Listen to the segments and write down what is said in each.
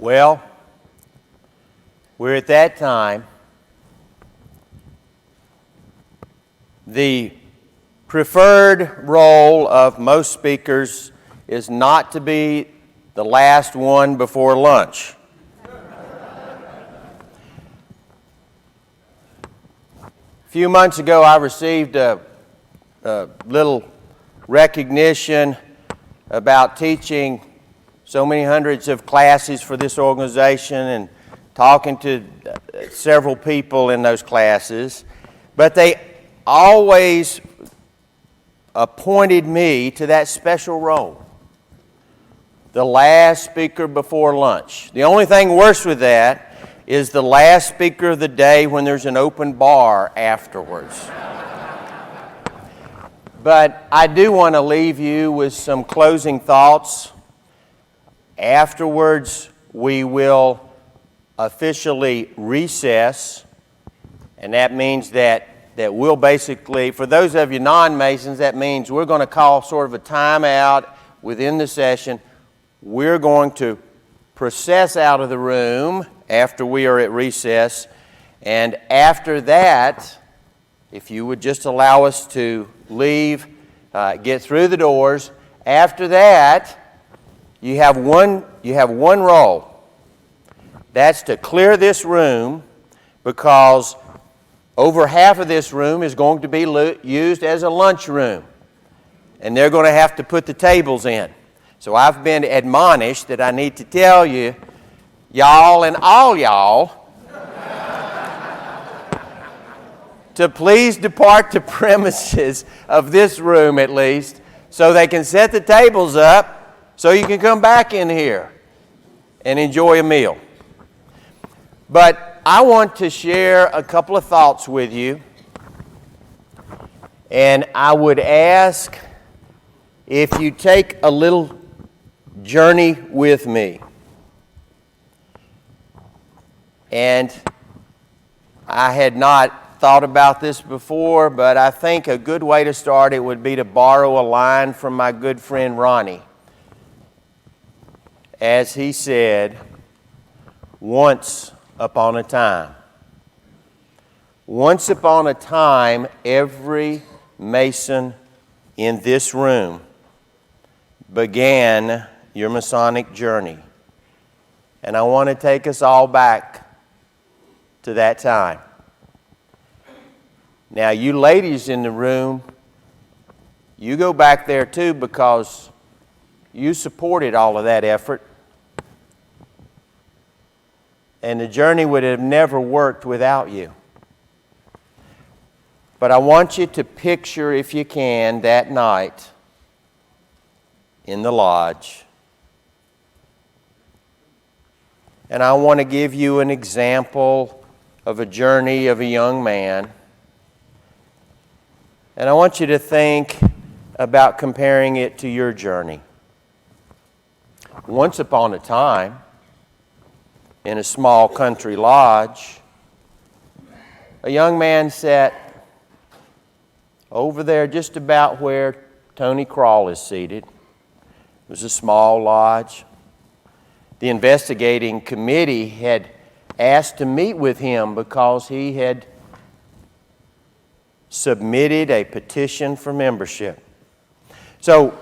Well, we're at that time. The preferred role of most speakers is not to be the last one before lunch. A few months ago, I received a little recognition about teaching so many hundreds of classes for this organization and talking to several people in those classes. But they always appointed me to that special role, the last speaker before lunch. The only thing worse with that is the last speaker of the day when there's an open bar afterwards. But I do want to leave you with some closing thoughts. Afterwards, we will officially recess, and that means that we'll basically, for those of you non-Masons, that means we're going to call sort of a timeout within the session. We're going to process out of the room after we are at recess, and after that, if you would just allow us to leave, get through the doors, after that, you have one role. That's to clear this room, because over half of this room is going to be used as a lunch room, and they're going to have to put the tables in. So I've been admonished that I need to tell you, y'all and all y'all, to please depart the premises of this room at least, so they can set the tables up so you can come back in here and enjoy a meal. But I want to share a couple of thoughts with you, and I would ask if you take a little journey with me. And I had not thought about this before, but I think a good way to start it would be to borrow a line from my good friend Ronnie. As he said, once upon a time. Once upon a time, every Mason in this room began your Masonic journey. And I want to take us all back to that time. Now, you ladies in the room, you go back there too, because you supported all of that effort. And the journey would have never worked without you. But I want you to picture, if you can, that night in the lodge. And I want to give you an example of a journey of a young man. And I want you to think about comparing it to your journey. Once upon a time, in a small country lodge, a young man sat over there just about where Tony Crawl is seated. It was a small lodge. The investigating committee had asked to meet with him because he had submitted a petition for membership. So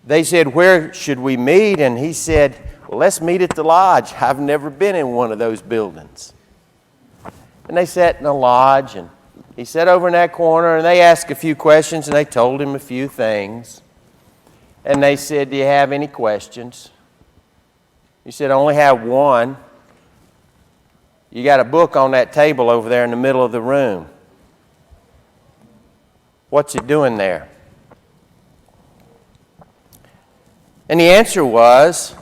they said, "Where should we meet?" And he said, "Well, let's meet at the lodge. I've never been in one of those buildings." And they sat in the lodge, and he sat over in that corner, and they asked a few questions, and they told him a few things. And they said, "Do you have any questions?" He said, "I only have one. You got a book on that table over there in the middle of the room. What's it doing there?" And the answer was,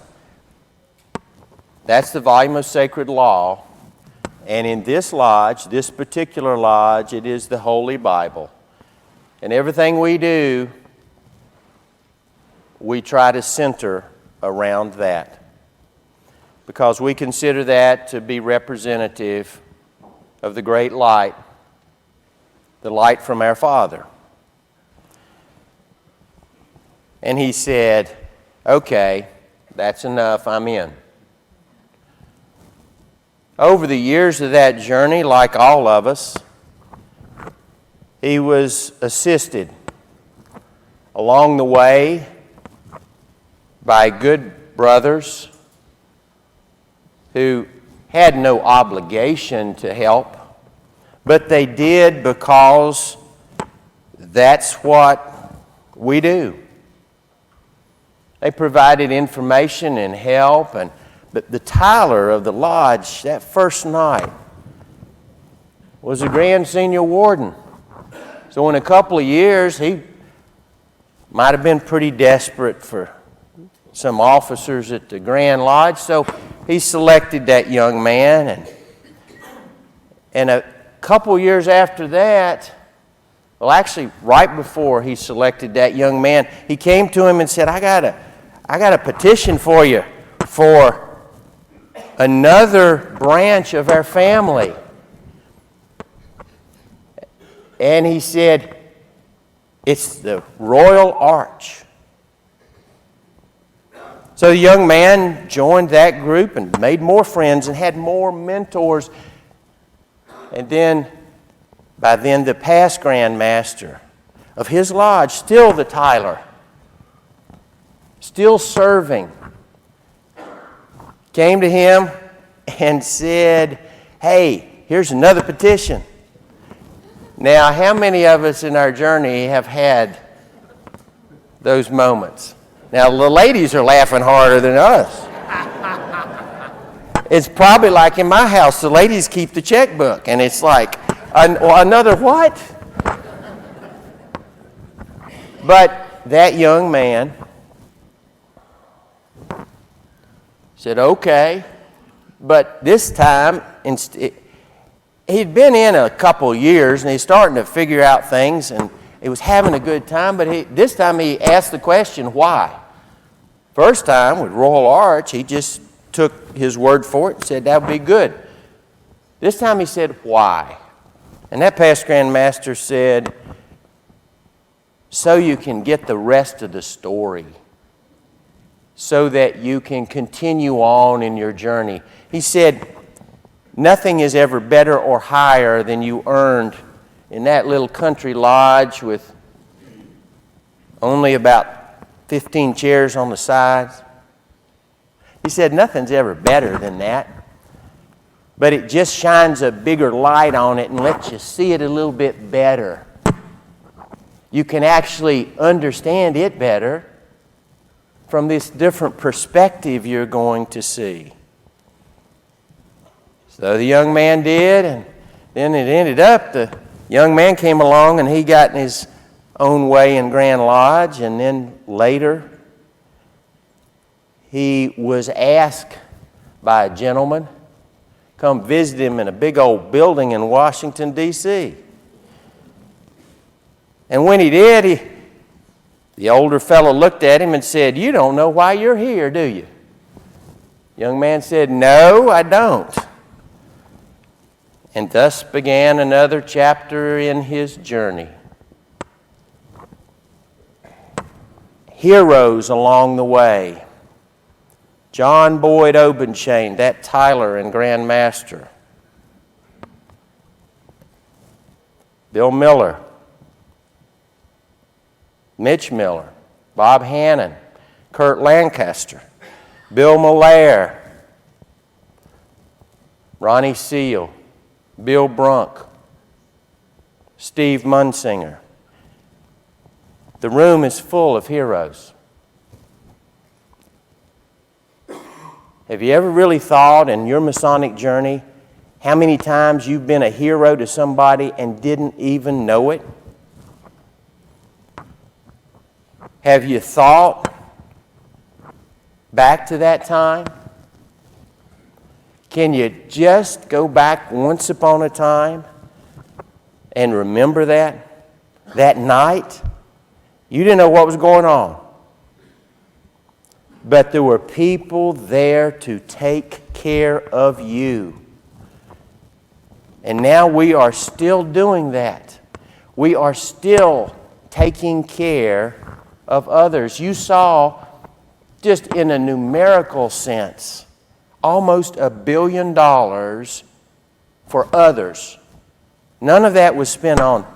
"That's the volume of sacred law. And in this lodge, this particular lodge, it is the Holy Bible. And everything we do, we try to center around that, because we consider that to be representative of the great light, the light from our Father." And he said, "Okay, that's enough, I'm in." over the years of that journey, like all of us, he was assisted along the way by good brothers who had no obligation to help, but they did because that's what we do. They provided information and help, but the Tyler of the lodge that first night was the Grand Senior Warden. So in a couple of years, he might have been pretty desperate for some officers at the Grand Lodge, so he selected that young man, and a couple years after that, well, actually right before he selected that young man, he came to him and said, I got a petition for you for another branch of our family. And he said, it's the Royal Arch. So the young man joined that group and made more friends and had more mentors. And then, by then, the past Grand Master of his lodge, still the Tyler, still serving, came to him and said, hey, here's another petition. Now, how many of us in our journey have had those moments? Now, the ladies are laughing harder than us. It's probably like in my house, the ladies keep the checkbook, and it's like, another what? But that young man said, okay, but this time, he'd been in a couple years, and he's starting to figure out things, and he was having a good time, but this time he asked the question, why? First time with Royal Arch, he just took his word for it and said that would be good. This time he said, why? And that past Grand Master said, so you can get the rest of the story, so that you can continue on in your journey. He said, nothing is ever better or higher than you earned in that little country lodge with only about 15 chairs on the sides. He said, nothing's ever better than that. But it just shines a bigger light on it and lets you see it a little bit better. You can actually understand it better from this different perspective you're going to see. So the young man did, and then it ended up, the young man came along and he got in his own way in Grand Lodge, and then later he was asked by a gentleman come visit him in a big old building in Washington, D.C. And when he did, the older fellow looked at him and said, you don't know why you're here, do you? The young man said, no, I don't. And thus began another chapter in his journey. Heroes along the way. John Boyd Obenchain, that Tyler and Grand Master. Bill Miller. Mitch Miller. Bob Hannon. Kurt Lancaster. Bill Malaire. Ronnie Seal. Bill Brunk. Steve Munsinger. The room is full of heroes. Have you ever really thought in your Masonic journey how many times you've been a hero to somebody and didn't even know it? Have you thought back to that time? Can you just go back once upon a time and remember that? That night? You didn't know what was going on. But there were people there to take care of you. And now we are still doing that. We are still taking care of others. You saw, just in a numerical sense, almost $1 billion for others. None of that was spent on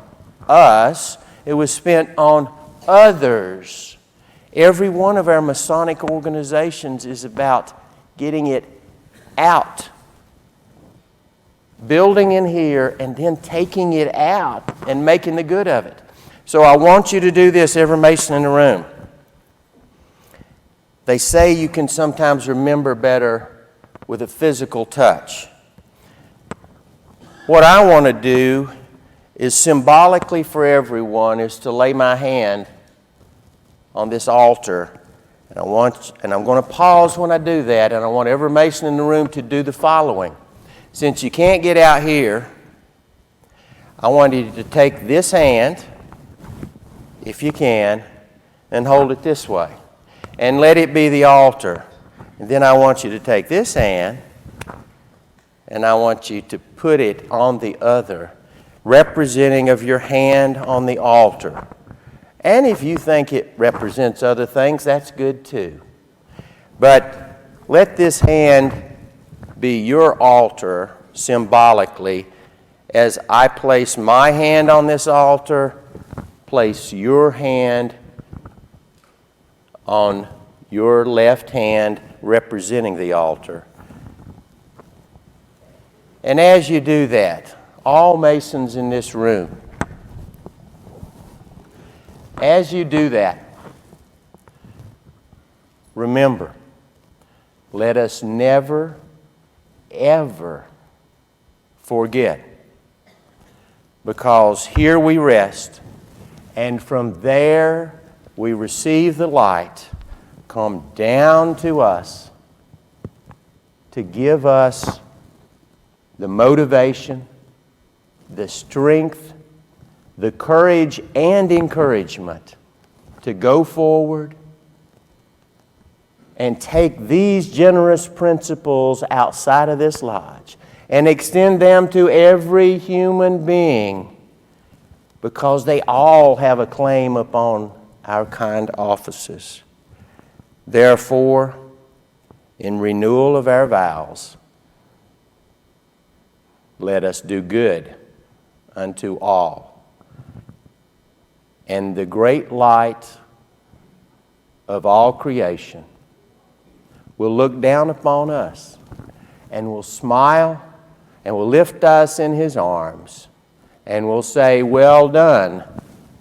us. It was spent on others. Every one of our Masonic organizations is about getting it out. Building in here and then taking it out and making the good of it. So I want you to do this, every Mason in the room. They say you can sometimes remember better with a physical touch. What I want to do is symbolically for everyone is to lay my hand on this altar. And I'm going to pause when I do that, and I want every Mason in the room to do the following. Since you can't get out here, I want you to take this hand, if you can, and hold it this way. And let it be the altar. And then I want you to take this hand, and I want you to put it on the other, representing of your hand on the altar. And if you think it represents other things, that's good too. But let this hand be your altar symbolically. As I place my hand on this altar, place your hand on your left hand representing the altar. And as you do that, all Masons in this room, as you do that, remember, let us never, ever forget, because here we rest, and from there we receive the light come down to us to give us the motivation, the strength, the courage and encouragement to go forward and take these generous principles outside of this lodge and extend them to every human being, because they all have a claim upon our kind offices. Therefore, in renewal of our vows, let us do good unto all. And the great light of all creation will look down upon us and will smile and will lift us in His arms and will say, "Well done,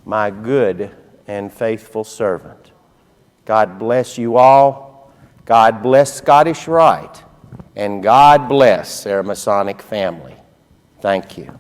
my good and faithful servant." God bless you all. God bless Scottish Rite. And God bless our Masonic family. Thank you.